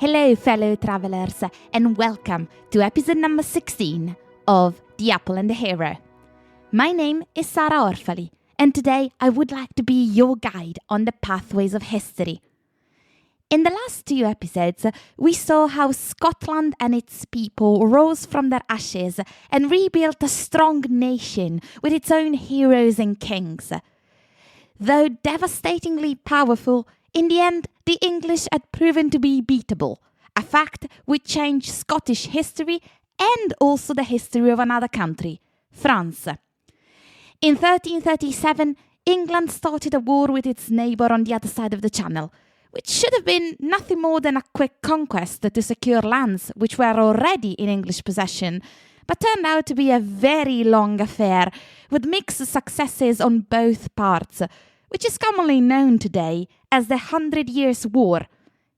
Hello, fellow travelers, and welcome to episode number 16 of The Apple and the Hero. My name is Sara Orfali, and today I would like to be your guide on the pathways of history. In the last two episodes, we saw how Scotland and its people rose from their ashes and rebuilt a strong nation with its own heroes and kings. Though devastatingly powerful, in the end, the English had proven to be beatable, a fact which changed Scottish history and also the history of another country, France. In 1337, England started a war with its neighbour on the other side of the Channel, which should have been nothing more than a quick conquest to secure lands which were already in English possession, but turned out to be a very long affair with mixed successes on both parts, which is commonly known today as the 100 Years' War,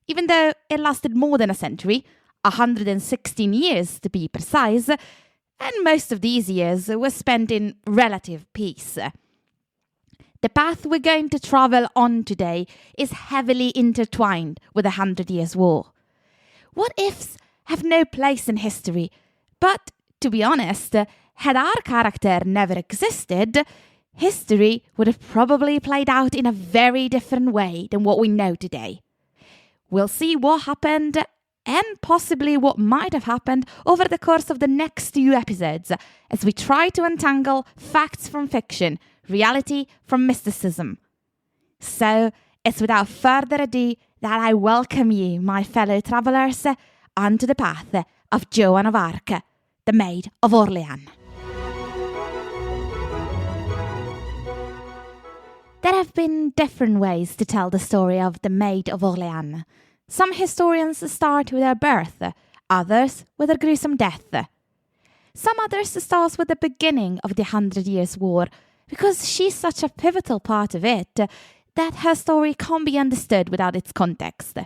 even though it lasted more than a century, 116 years to be precise, and most of these years were spent in relative peace. The path we're going to travel on today is heavily intertwined with the 100 Years' War. What ifs have no place in history, but, to be honest, had our character never existed, history would have probably played out in a very different way than what we know today. We'll see what happened and possibly what might have happened over the course of the next two episodes as we try to untangle facts from fiction, reality from mysticism. So, it's without further ado that I welcome you, my fellow travellers, onto the path of Joan of Arc, the Maid of Orleans. There have been different ways to tell the story of the Maid of Orleans. Some historians start with her birth, others with her gruesome death. Some others start with the beginning of the 100 Years' War, because she's such a pivotal part of it that her story can't be understood without its context.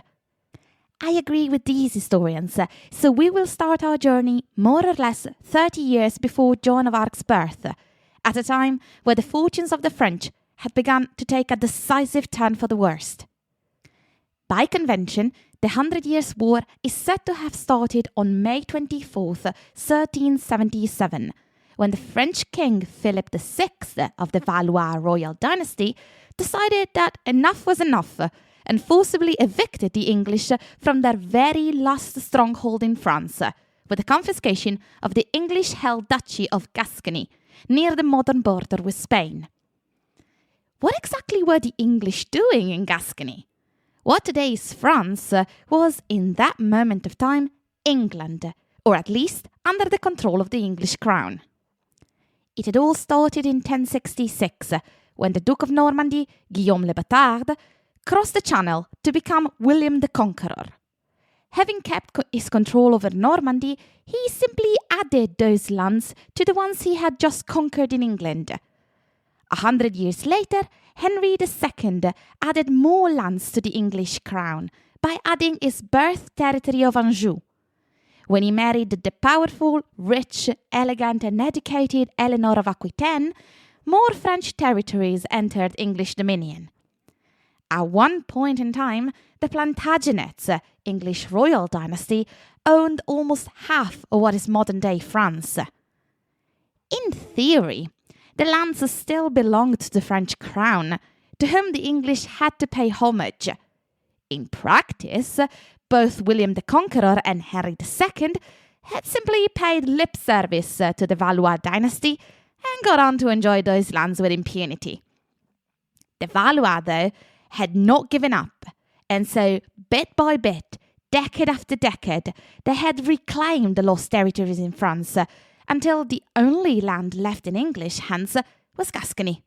I agree with these historians, so we will start our journey more or less 30 years before Joan of Arc's birth, at a time where the fortunes of the French had begun to take a decisive turn for the worst. By convention, the 100 Years' War is said to have started on May 24th, 1377, when the French king Philip VI of the Valois royal dynasty decided that enough was enough and forcibly evicted the English from their very last stronghold in France, with the confiscation of the English-held Duchy of Gascony, near the modern border with Spain. What exactly were the English doing in Gascony? What today is France was, in that moment of time, England, or at least under the control of the English crown. It had all started in 1066, when the Duke of Normandy, Guillaume le Bâtard, crossed the Channel to become William the Conqueror. Having kept his control over Normandy, he simply added those lands to the ones he had just conquered in England. 100 years later, Henry II added more lands to the English crown by adding his birth territory of Anjou. When he married the powerful, rich, elegant and educated Eleanor of Aquitaine, more French territories entered English dominion. At one point in time, the Plantagenets, English royal dynasty, owned almost half of what is modern-day France. In theory, the lands still belonged to the French crown, to whom the English had to pay homage. In practice, both William the Conqueror and Henry II had simply paid lip service to the Valois dynasty and got on to enjoy those lands with impunity. The Valois, though, had not given up, and so, bit by bit, decade after decade, they had reclaimed the lost territories in France, until the only land left in English hands was Gascony.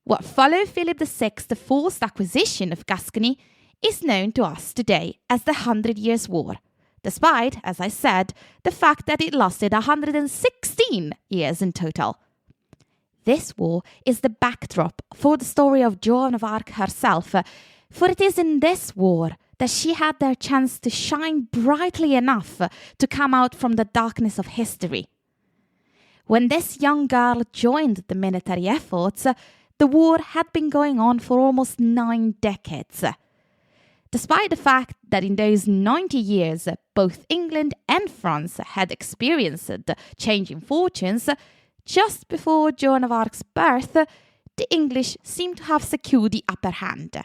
What followed Philip VI's forced acquisition of Gascony is known to us today as the 100 Years' War, despite, as I said, the fact that it lasted 116 years in total. This war is the backdrop for the story of Joan of Arc herself, for it is in this war that she had their chance to shine brightly enough to come out from the darkness of history. When this young girl joined the military efforts, the war had been going on for almost 9 decades. despite the fact that in those 90 years both England and France had experienced changing fortunes. Just before Joan of Arc's birth, the English seemed to have secured the upper hand.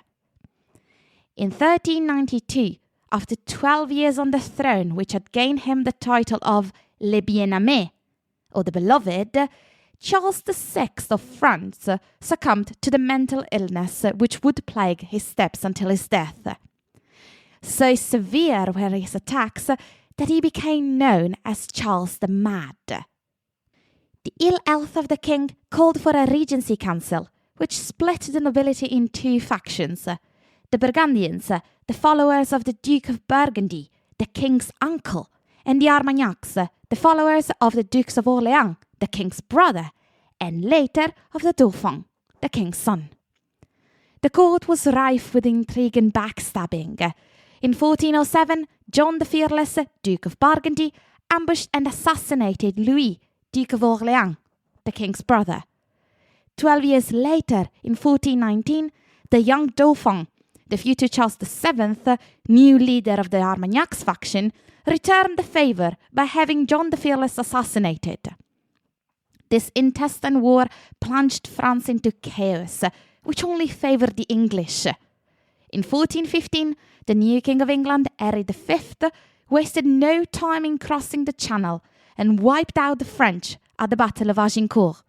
In 1392, after 12 years on the throne, which had gained him the title of Le Bien-Aimé, or the Beloved, Charles VI of France succumbed to the mental illness which would plague his steps until his death. So severe were his attacks that he became known as Charles the Mad. The ill health of the king called for a regency council, which split the nobility in two factions. The Burgundians, the followers of the Duke of Burgundy, the king's uncle, and the Armagnacs, the followers of the Dukes of Orleans, the king's brother, and later of the Dauphin, the king's son. The court was rife with intrigue and backstabbing. In 1407, John the Fearless, Duke of Burgundy, ambushed and assassinated Louis, Duke of Orleans, the king's brother. 12 years later, in 1419, the young Dauphin, the future Charles VII, new leader of the Armagnacs faction, returned the favour by having John the Fearless assassinated. This intestine war plunged France into chaos, which only favoured the English. In 1415, the new King of England, Henry V, wasted no time in crossing the Channel and wiped out the French at the Battle of Agincourt.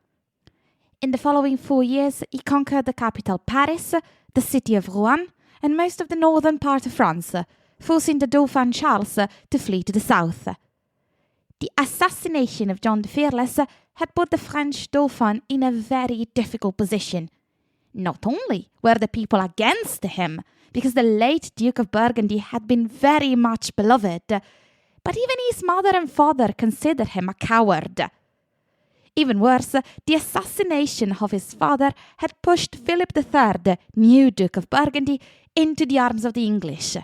In the following 4 years, he conquered the capital Paris, the city of Rouen, and most of the northern part of France, forcing the Dauphin Charles to flee to the south. The assassination of John the Fearless had put the French Dauphin in a very difficult position. Not only were the people against him, because the late Duke of Burgundy had been very much beloved, but even his mother and father considered him a coward. Even worse, the assassination of his father had pushed Philip III, new Duke of Burgundy, into the arms of the English.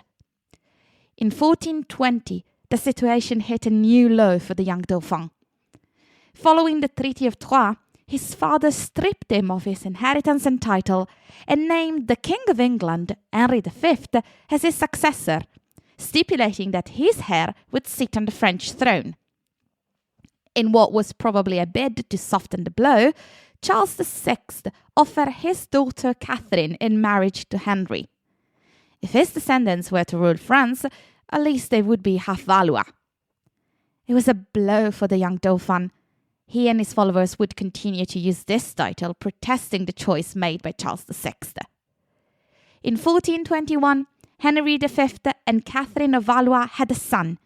In 1420, the situation hit a new low for the young Dauphin. Following the Treaty of Troyes, his father stripped him of his inheritance and title and named the King of England, Henry V, as his successor, stipulating that his heir would sit on the French throne. In what was probably a bid to soften the blow, Charles VI offered his daughter Catherine in marriage to Henry. If his descendants were to rule France, at least they would be half Valois. It was a blow for the young Dauphin. He and his followers would continue to use this title, protesting the choice made by Charles VI. In 1421, Henry V and Catherine of Valois had a son,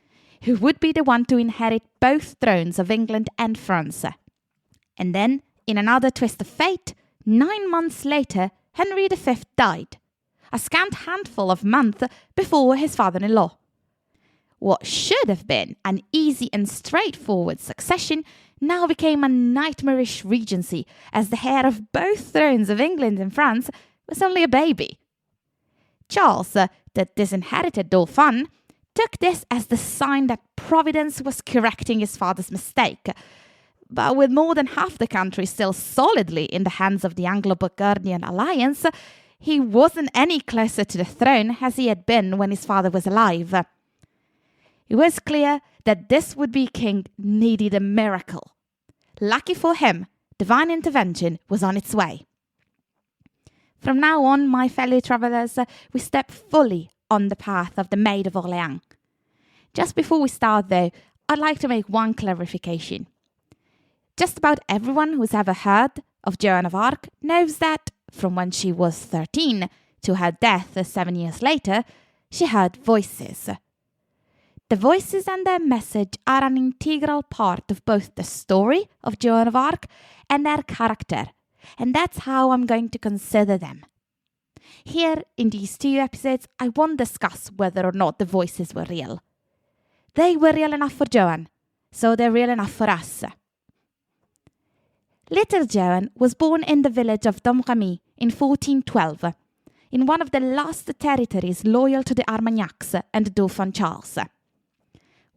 who would be the one to inherit both thrones of England and France. And then, in another twist of fate, 9 months later, Henry V died, a scant handful of months before his father-in-law. What should have been an easy and straightforward succession now became a nightmarish regency, as the heir of both thrones of England and France was only a baby. Charles, the disinherited Dauphin, took this as the sign that Providence was correcting his father's mistake. But with more than half the country still solidly in the hands of the Anglo-Burgundian alliance, he wasn't any closer to the throne as he had been when his father was alive. It was clear that this would-be king needed a miracle. Lucky for him, divine intervention was on its way. From now on, my fellow travellers, we step fully on the path of the Maid of Orleans. Just before we start, though, I'd like to make one clarification. Just about everyone who's ever heard of Joan of Arc knows that, from when she was 13 to her death 7 years later, she heard voices. The voices and their message are an integral part of both the story of Joan of Arc and her character, and that's how I'm going to consider them. Here, in these 2 episodes, I won't discuss whether or not the voices were real. They were real enough for Joan, so they're real enough for us. Little Joan was born in the village of Domremy in 1412, in one of the last territories loyal to the Armagnacs and the Dauphin Charles.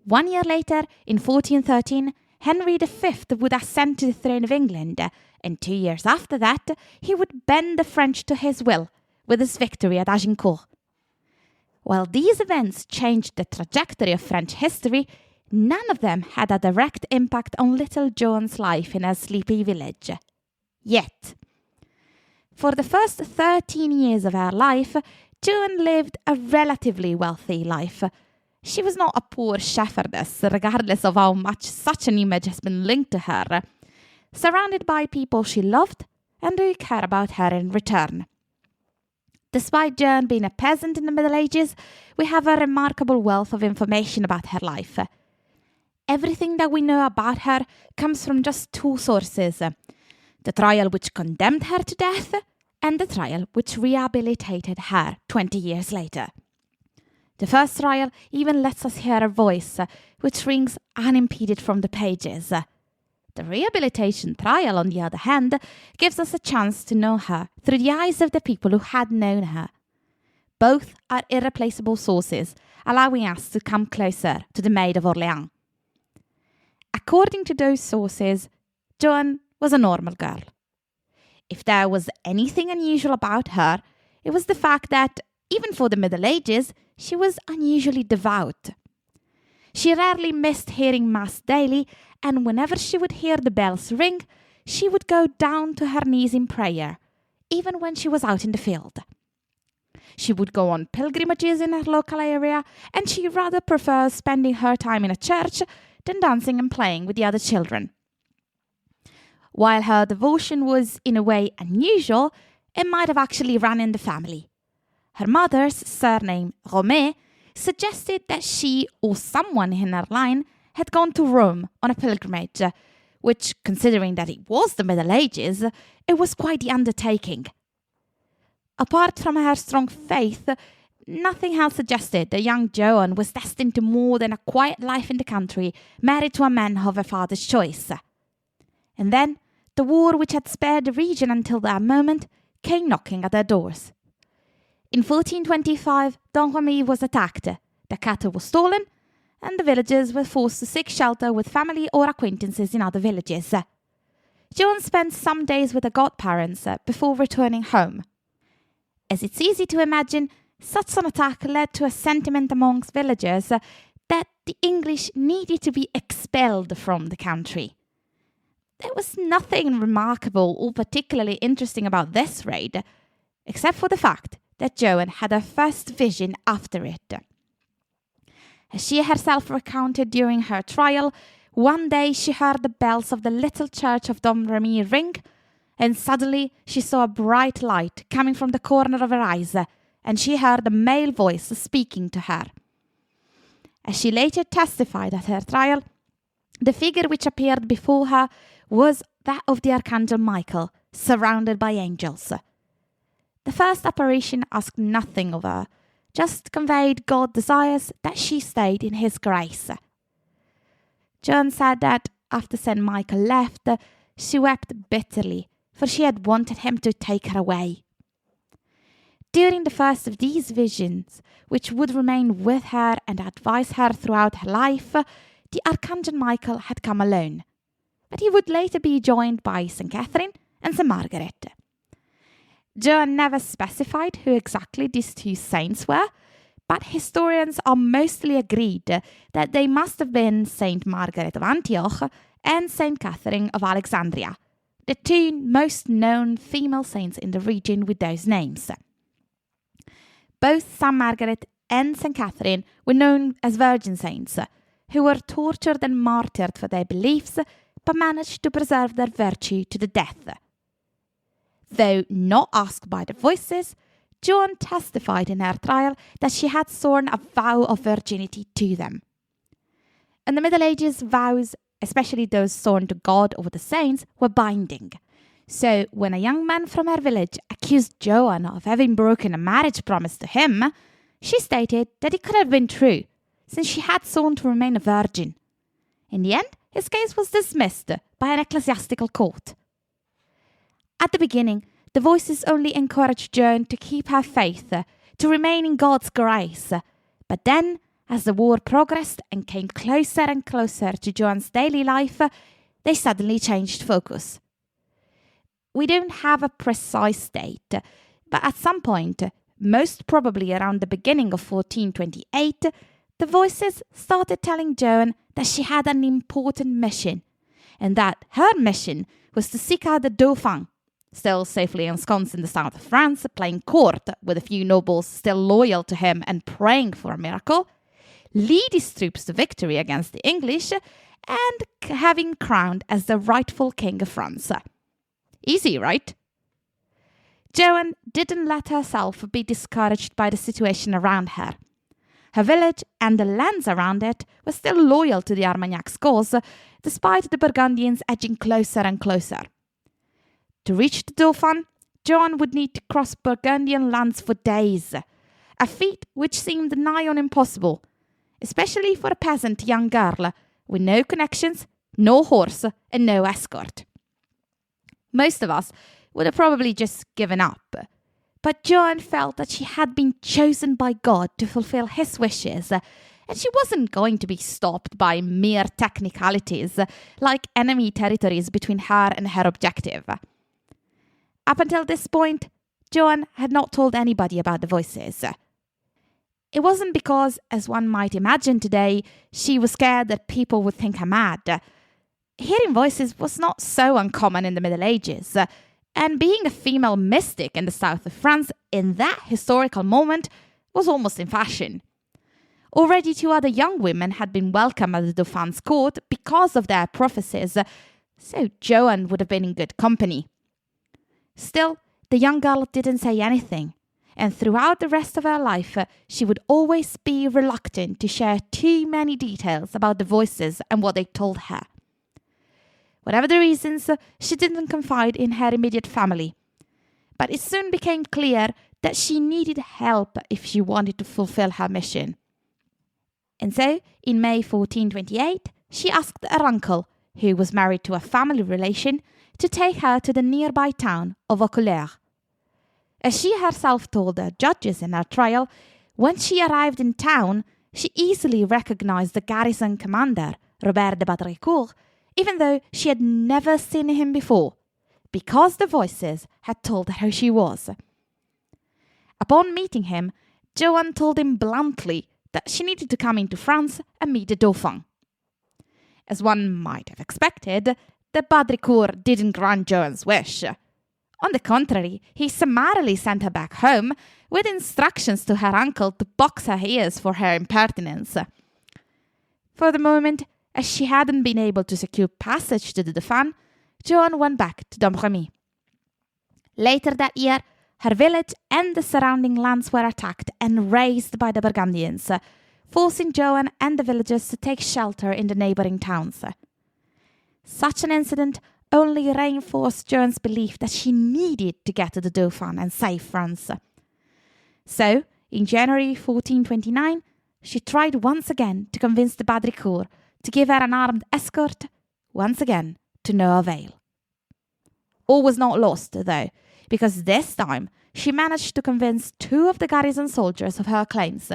1 year later, in 1413, Henry V would ascend to the throne of England, and 2 years after that, he would bend the French to his will with his victory at Agincourt. While these events changed the trajectory of French history, none of them had a direct impact on little Joan's life in her sleepy village. Yet. For the first 13 years of her life, Joan lived a relatively wealthy life. She was not a poor shepherdess, regardless of how much such an image has been linked to her, surrounded by people she loved and who cared about her in return. Despite Joan being a peasant in the Middle Ages, we have a remarkable wealth of information about her life. Everything that we know about her comes from just two sources: the trial which condemned her to death and the trial which rehabilitated her 20 years later. The first trial even lets us hear her voice, which rings unimpeded from the pages. The rehabilitation trial, on the other hand, gives us a chance to know her through the eyes of the people who had known her. Both are irreplaceable sources, allowing us to come closer to the Maid of Orleans. According to those sources, Joan was a normal girl. If there was anything unusual about her, it was the fact that, even for the Middle Ages, she was unusually devout. She rarely missed hearing Mass daily, and whenever she would hear the bells ring, she would go down to her knees in prayer, even when she was out in the field. She would go on pilgrimages in her local area, and she rather prefers spending her time in a church than dancing and playing with the other children. While her devotion was, in a way, unusual, it might have actually run in the family. Her mother's surname, Romé, suggested that she or someone in her line had gone to Rome on a pilgrimage, which, considering that it was the Middle Ages, it was quite the undertaking. Apart from her strong faith, nothing else suggested that young Joan was destined to more than a quiet life in the country, married to a man of her father's choice. And then, the war which had spared the region until that moment came knocking at their doors. In 1425, Domremy was attacked, the cattle was stolen, and the villagers were forced to seek shelter with family or acquaintances in other villages. Joan spent some days with her godparents before returning home. As it's easy to imagine, such an attack led to a sentiment amongst villagers that the English needed to be expelled from the country. There was nothing remarkable or particularly interesting about this raid, except for the fact that Joan had her first vision after it. As she herself recounted during her trial, one day she heard the bells of the little church of Domremy ring, and suddenly she saw a bright light coming from the corner of her eyes, and she heard a male voice speaking to her. As she later testified at her trial, the figure which appeared before her was that of the Archangel Michael, surrounded by angels. The first apparition asked nothing of her, just conveyed God's desires that she stayed in his grace. Joan said that after St. Michael left, she wept bitterly, for she had wanted him to take her away. During the first of these visions, which would remain with her and advise her throughout her life, the Archangel Michael had come alone, but he would later be joined by St. Catherine and St. Margaret. Joan never specified who exactly these two saints were, but historians are mostly agreed that they must have been St. Margaret of Antioch and St. Catherine of Alexandria, the two most known female saints in the region with those names. Both St. Margaret and St. Catherine were known as virgin saints, who were tortured and martyred for their beliefs, but managed to preserve their virtue to the death. Though not asked by the voices, Joan testified in her trial that she had sworn a vow of virginity to them. In the Middle Ages, vows, especially those sworn to God or the saints, were binding. So when a young man from her village accused Joan of having broken a marriage promise to him, she stated that it could have been true, since she had sworn to remain a virgin. In the end, his case was dismissed by an ecclesiastical court. At the beginning, the voices only encouraged Joan to keep her faith, to remain in God's grace. But then, as the war progressed and came closer and closer to Joan's daily life, they suddenly changed focus. We don't have a precise date, but at some point, most probably around the beginning of 1428, the voices started telling Joan that she had an important mission, and that her mission was to seek out the Dauphin, still safely ensconced in the south of France, playing court with a few nobles still loyal to him and praying for a miracle, lead his troops to victory against the English, and have him crowned as the rightful king of France. Easy, right? Joan didn't let herself be discouraged by the situation around her. Her village and the lands around it were still loyal to the Armagnac's cause, despite the Burgundians edging closer and closer. To reach the Dauphin, Joan would need to cross Burgundian lands for days, a feat which seemed nigh on impossible, especially for a peasant young girl with no connections, no horse, and no escort. Most of us would have probably just given up, but Joan felt that she had been chosen by God to fulfill his wishes, and she wasn't going to be stopped by mere technicalities like enemy territories between her and her objective. Up until this point, Joan had not told anybody about the voices. It wasn't because, as one might imagine today, she was scared that people would think her mad. Hearing voices was not so uncommon in the Middle Ages, and being a female mystic in the south of France in that historical moment was almost in fashion. Already 2 other young women had been welcome at the Dauphin's court because of their prophecies, so Joan would have been in good company. Still, the young girl didn't say anything, and throughout the rest of her life, she would always be reluctant to share too many details about the voices and what they told her. Whatever the reasons, she didn't confide in her immediate family. But it soon became clear that she needed help if she wanted to fulfill her mission. And so, in May 1428, she asked her uncle, who was married to a family relation, to take her to the nearby town of Vaucouleurs. As she herself told the judges in her trial, when she arrived in town, she easily recognized the garrison commander, Robert de Baudricourt, even though she had never seen him before, because the voices had told her who she was. Upon meeting him, Joan told him bluntly that she needed to come into France and meet the Dauphin. As one might have expected, the Baudricourt didn't grant Joan's wish. On the contrary, he summarily sent her back home with instructions to her uncle to box her ears for her impertinence. For the moment, as she hadn't been able to secure passage to the Dauphin, Joan went back to Domremy. Later that year, her village and the surrounding lands were attacked and razed by the Burgundians, forcing Joan and the villagers to take shelter in the neighbouring towns. Such an incident only reinforced Joan's belief that she needed to get to the Dauphin and save France. So, in January 1429, she tried once again to convince the Baudricourt to give her an armed escort, once again to no avail. All was not lost, though, because this time she managed to convince 2 of the garrison soldiers of her claims.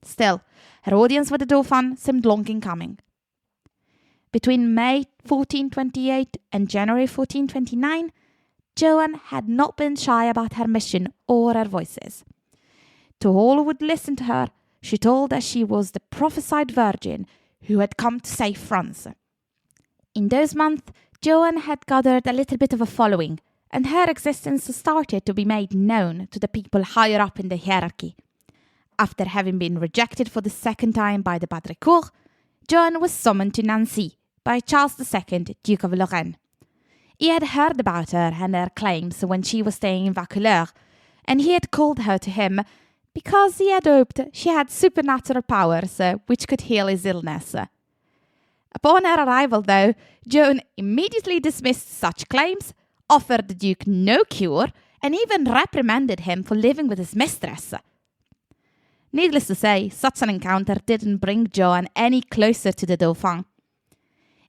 Still, her audience with the Dauphin seemed long in coming. Between May 1428 and January 1429, Joan had not been shy about her mission or her voices. To all who would listen to her, she told that she was the prophesied virgin who had come to save France. In those months, Joan had gathered a little bit of a following, and her existence started to be made known to the people higher up in the hierarchy. After having been rejected for the second time by the Baudricourt, Joan was summoned to Nancy by Charles II, Duke of Lorraine. He had heard about her and her claims when she was staying in Vaucouleurs, and he had called her to him because he had hoped she had supernatural powers which could heal his illness. Upon her arrival, though, Joan immediately dismissed such claims, offered the Duke no cure, and even reprimanded him for living with his mistress. Needless to say, such an encounter didn't bring Joan any closer to the Dauphin.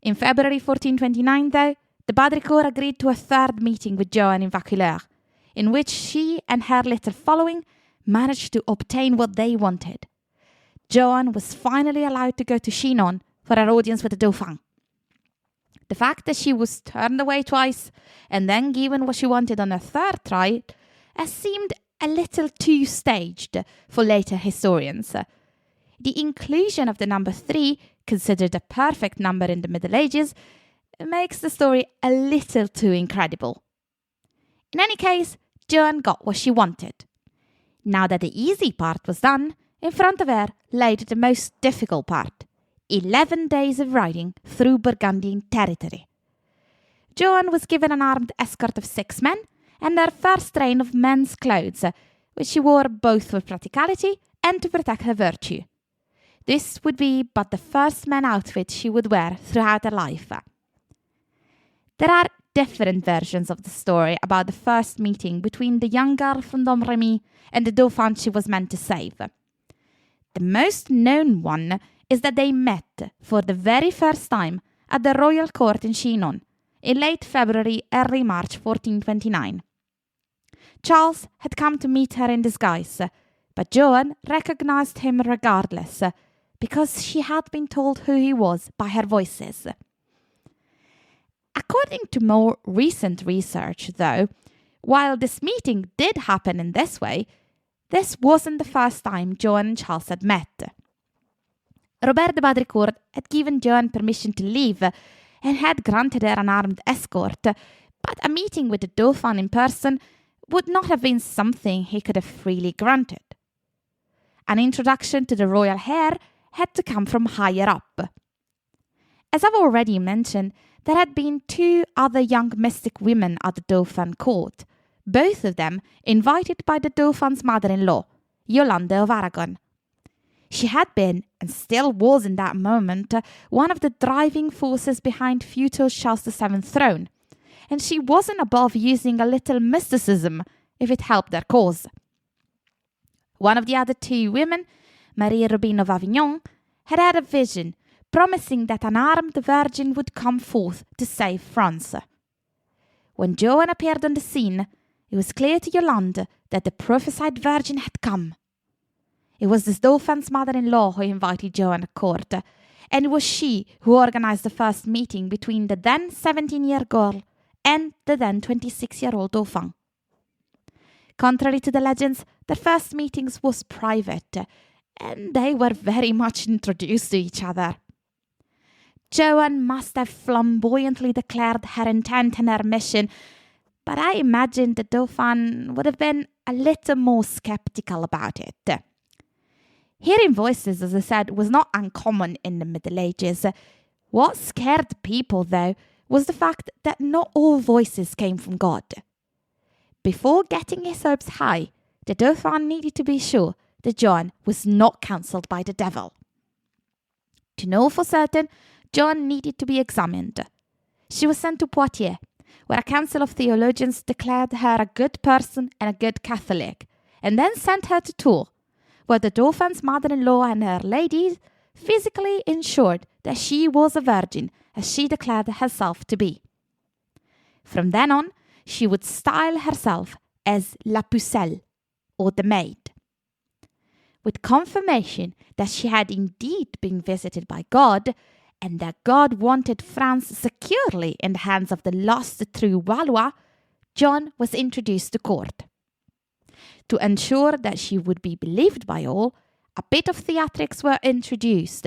In February 1429, though, the Baudricourt agreed to a third meeting with Joan in Vaucouleurs, in which she and her little following managed to obtain what they wanted. Joan was finally allowed to go to Chinon for her audience with the Dauphin. The fact that she was turned away twice and then given what she wanted on her third try seemed a little too staged for later historians. The inclusion of the number 3, considered a perfect number in the Middle Ages, makes the story a little too incredible. In any case, Joan got what she wanted. Now that the easy part was done, in front of her laid the most difficult part, 11 days of riding through Burgundian territory. Joan was given an armed escort of 6 men and her first train of men's clothes, which she wore both for practicality and to protect her virtue. This would be but the first men outfit she would wear throughout her life. There are different versions of the story about the first meeting between the young girl from Domremy and the Dauphin she was meant to save. The most known one is that they met for the very first time at the royal court in Chinon in late February, early March 1429. Charles had come to meet her in disguise, but Joan recognized him regardless, because she had been told who he was by her voices. According to more recent research, though, while this meeting did happen in this way, this wasn't the first time Joan and Charles had met. Robert de Baudricourt had given Joan permission to leave and had granted her an armed escort, but a meeting with the Dauphin in person would not have been something he could have freely granted. An introduction to the royal heir had to come from higher up. As I've already mentioned, there had been 2 other young mystic women at the Dauphin court, both of them invited by the Dauphin's mother-in-law, Yolande of Aragon. She had been, and still was in that moment, one of the driving forces behind feudal Charles VII's throne, and she wasn't above using a little mysticism if it helped their cause. One of the other 2 women, Marie Robin of Avignon, had had a vision promising that an armed virgin would come forth to save France. When Joan appeared on the scene, it was clear to Yolande that the prophesied virgin had come. It was the Dauphin's mother-in-law who invited Joan at court, and it was she who organized the first meeting between the then 17-year girl and the then 26-year-old Dauphin. Contrary to the legends, their first meetings was private, and they were very much introduced to each other. Joan must have flamboyantly declared her intent and her mission, but I imagine the Dauphin would have been a little more skeptical about it. Hearing voices, as I said, was not uncommon in the Middle Ages. What scared people, though, was the fact that not all voices came from God. Before getting his hopes high, the Dauphin needed to be sure that Joan was not counselled by the devil. To know for certain, Joan needed to be examined. She was sent to Poitiers, where a council of theologians declared her a good person and a good Catholic, and then sent her to Tours, where the Dauphin's mother-in-law and her ladies physically ensured that she was a virgin, as she declared herself to be. From then on, she would style herself as La Pucelle, or the maid. With confirmation that she had indeed been visited by God, and that God wanted France securely in the hands of the lost true Valois, Joan was introduced to court. To ensure that she would be believed by all, a bit of theatrics were introduced,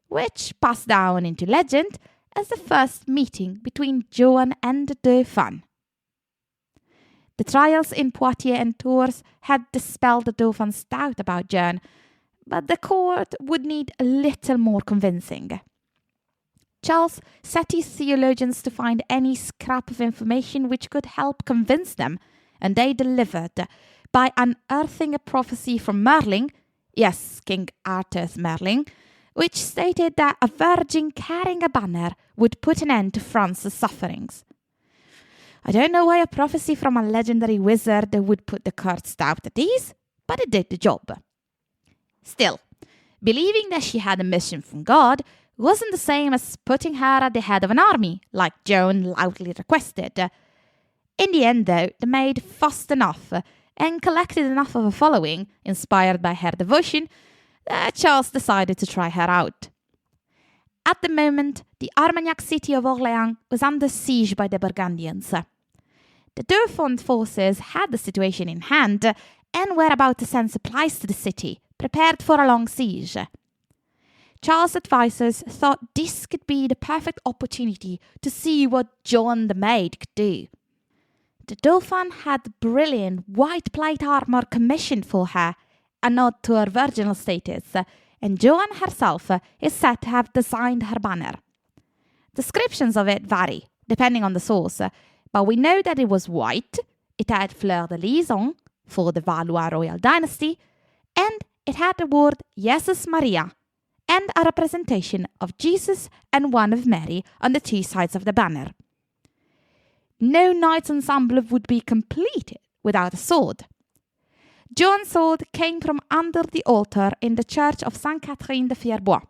which passed down into legend as the first meeting between Joan and the Dauphin. The trials in Poitiers and Tours had dispelled the Dauphin's doubt about Joan, but the court would need a little more convincing. Charles set his theologians to find any scrap of information which could help convince them, and they delivered by unearthing a prophecy from Merlin, yes, King Arthur's Merlin, which stated that a virgin carrying a banner would put an end to France's sufferings. I don't know why a prophecy from a legendary wizard would put the court's doubt at ease, but it did the job. Still, believing that she had a mission from God wasn't the same as putting her at the head of an army, like Joan loudly requested. In the end, though, the maid fussed enough and collected enough of a following, inspired by her devotion, that Charles decided to try her out. At the moment, the Armagnac city of Orleans was under siege by the Burgundians. The Dauphin forces had the situation in hand, and were about to send supplies to the city, prepared for a long siege. Charles' advisors thought this could be the perfect opportunity to see what Joan the Maid could do. The Dauphin had brilliant white plate armour commissioned for her, a nod to her virginal status, and Joan herself is said to have designed her banner. Descriptions of it vary, depending on the source, but we know that it was white, it had fleur-de-lis on, for the Valois royal dynasty, and it had the word Jesus Maria, and a representation of Jesus and one of Mary on the two sides of the banner. No knight's ensemble would be complete without a sword. Joan's sword came from under the altar in the church of Sainte Catherine de Fierbois.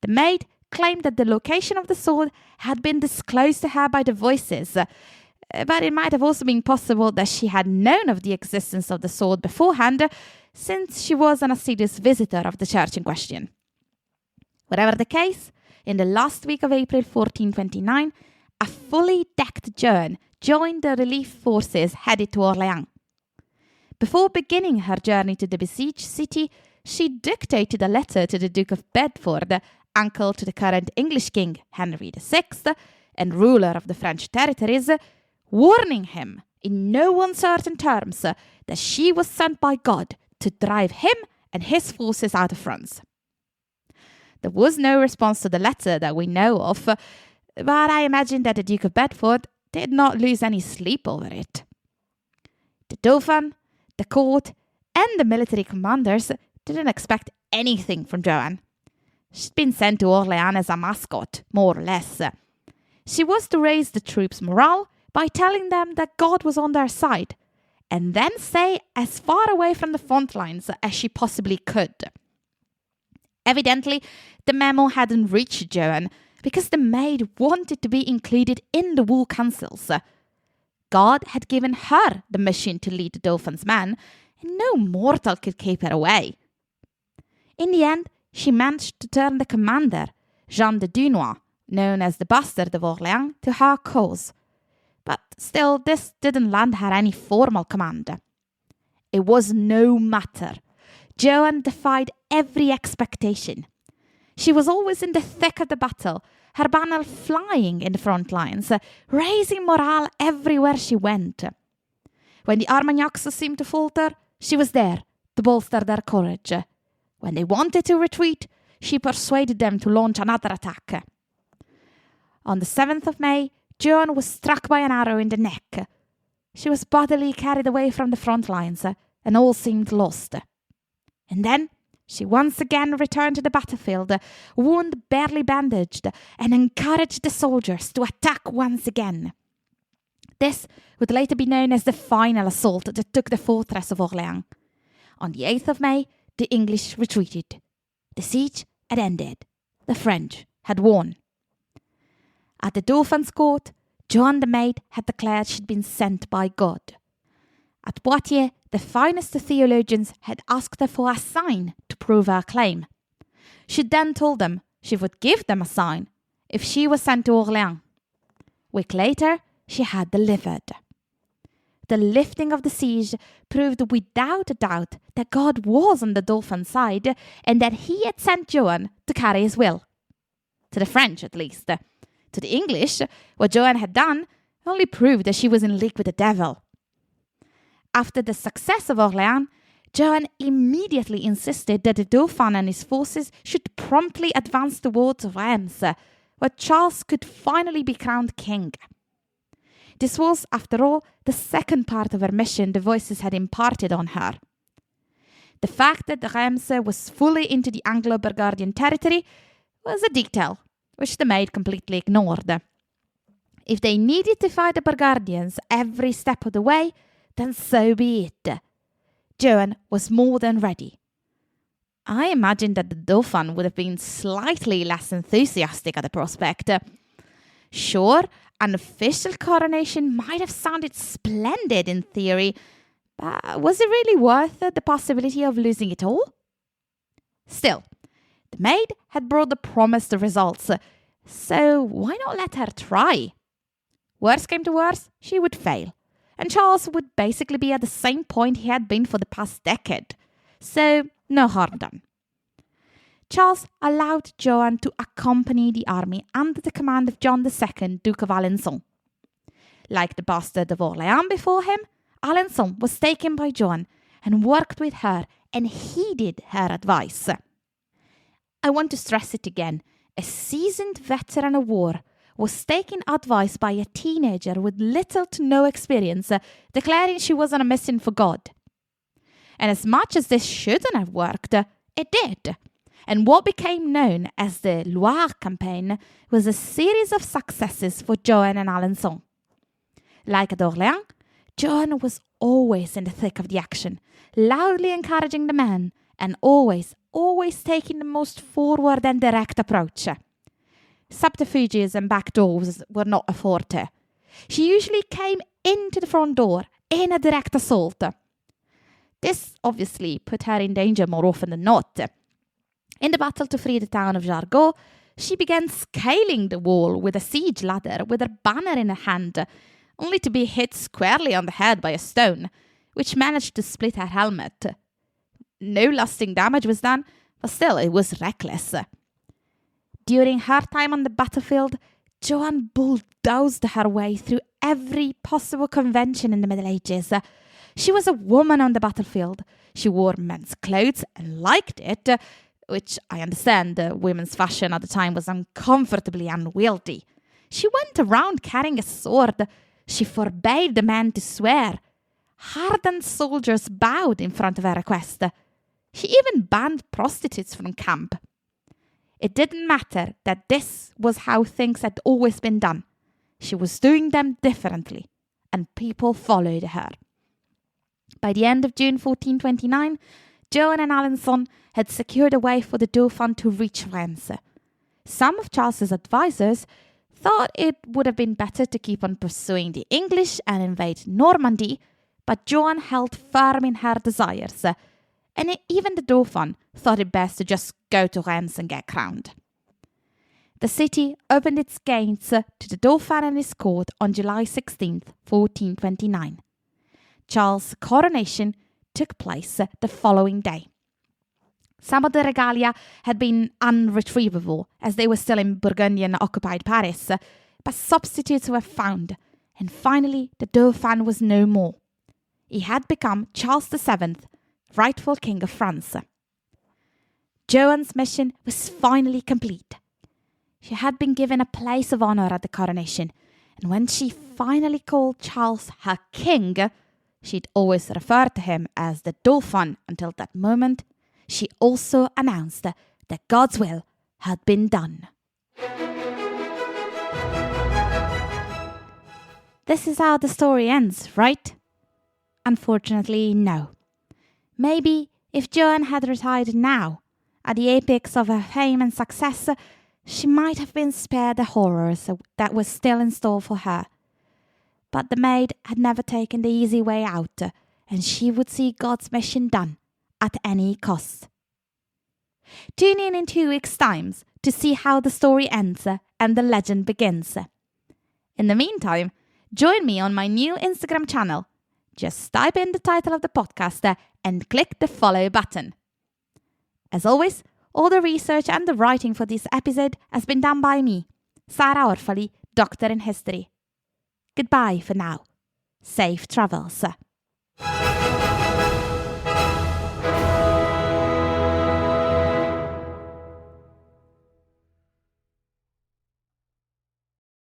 The maid claimed that the location of the sword had been disclosed to her by the voices, but it might have also been possible that she had known of the existence of the sword beforehand, since she was an assiduous visitor of the church in question. Whatever the case, in the last week of April 1429, a fully decked Joan joined the relief forces headed to Orleans. Before beginning her journey to the besieged city, she dictated a letter to the Duke of Bedford, uncle to the current English king Henry VI and ruler of the French territories, warning him in no uncertain terms that she was sent by God to drive him and his forces out of France. There was no response to the letter that we know of, but I imagine that the Duke of Bedford did not lose any sleep over it. The Dauphin, the court, and the military commanders didn't expect anything from Joan. She'd been sent to Orleans as a mascot, more or less. She was to raise the troops' morale by telling them that God was on their side, and then stay as far away from the front lines as she possibly could. Evidently, the memo hadn't reached Joan, because the maid wanted to be included in the war councils. God had given her the mission to lead the Dauphin's men, and no mortal could keep her away. In the end, she managed to turn the commander, Jean de Dunois, known as the Bastard of Orleans, to her cause. But still, this didn't land her any formal command. It was no matter. Joan defied every expectation. She was always in the thick of the battle, her banner flying in the front lines, raising morale everywhere she went. When the Armagnacs seemed to falter, she was there to bolster their courage. When they wanted to retreat, she persuaded them to launch another attack. On the 7th of May, Joan was struck by an arrow in the neck. She was bodily carried away from the front lines, and all seemed lost. And then she once again returned to the battlefield, wound barely bandaged, and encouraged the soldiers to attack once again. This would later be known as the final assault that took the fortress of Orleans. On the 8th of May, the English retreated. The siege had ended. The French had won. At the Dauphin's court, Joan the Maid had declared she'd been sent by God. At Poitiers, the finest theologians had asked her for a sign to prove her claim. She then told them she would give them a sign if she was sent to Orleans. A week later, she had delivered. The lifting of the siege proved without a doubt that God was on the Dauphin's side and that he had sent Joan to carry his will. To the French, at least. To the English, what Joan had done only proved that she was in league with the devil. After the success of Orleans, Joan immediately insisted that the Dauphin and his forces should promptly advance towards Reims, where Charles could finally be crowned king. This was, after all, the second part of her mission the voices had imparted on her. The fact that Reims was fully into the Anglo-Burgundian territory was a detail which the maid completely ignored. If they needed to fight the Burgundians every step of the way, then so be it. Joan was more than ready. I imagine that the Dauphin would have been slightly less enthusiastic at the prospect. Sure, an official coronation might have sounded splendid in theory, but was it really worth the possibility of losing it all? Still, the maid had brought the promised results, so why not let her try? Worst came to worst, she would fail, and Charles would basically be at the same point he had been for the past decade. So, no harm done. Charles allowed Joan to accompany the army under the command of John II, Duke of Alençon. Like the bastard of Orleans before him, Alençon was taken by Joan and worked with her and heeded her advice. I want to stress it again. A seasoned veteran of war was taking advice by a teenager with little to no experience, declaring she was on a mission for God. And as much as this shouldn't have worked, it did. And what became known as the Loire campaign was a series of successes for Joan and Alençon. Like at Orleans, Joan was always in the thick of the action, loudly encouraging the men, and always taking the most forward and direct approach. Subterfuges and backdoors were not a forte. She usually came into the front door in a direct assault. This obviously put her in danger more often than not. In the battle to free the town of Jargeau, she began scaling the wall with a siege ladder with her banner in her hand, only to be hit squarely on the head by a stone, which managed to split her helmet. No lasting damage was done, but still it was reckless. During her time on the battlefield, Joan bulldozed her way through every possible convention in the Middle Ages. She was a woman on the battlefield. She wore men's clothes and liked it, which I understand women's fashion at the time was uncomfortably unwieldy. She went around carrying a sword. She forbade the men to swear. Hardened soldiers bowed in front of her request. She even banned prostitutes from camp. It didn't matter that this was how things had always been done. She was doing them differently, and people followed her. By the end of June 1429, Joan and Alençon had secured a way for the Dauphin to reach Reims. Some of Charles's advisors thought it would have been better to keep on pursuing the English and invade Normandy, but Joan held firm in her desires, and even the Dauphin thought it best to just go to Reims and get crowned. The city opened its gates to the Dauphin and his court on July 16, 1429. Charles' coronation took place the following day. Some of the regalia had been unretrievable as they were still in Burgundian-occupied Paris, but substitutes were found, and finally the Dauphin was no more. He had become Charles VII, rightful King of France. Joan's mission was finally complete. She had been given a place of honour at the coronation, and when she finally called Charles her king, she'd always referred to him as the Dauphin until that moment. She also announced that God's will had been done. This is how the story ends, right? Unfortunately, no. Maybe if Joan had retired now, at the apex of her fame and success, she might have been spared the horrors that were still in store for her. But the maid had never taken the easy way out, and she would see God's mission done at any cost. Tune in 2 weeks' time to see how the story ends and the legend begins. In the meantime, join me on my new Instagram channel. Just type in the title of the podcast and click the follow button. As always, all the research and the writing for this episode has been done by me, Sara Orfali, Doctor in History. Goodbye for now. Safe travels.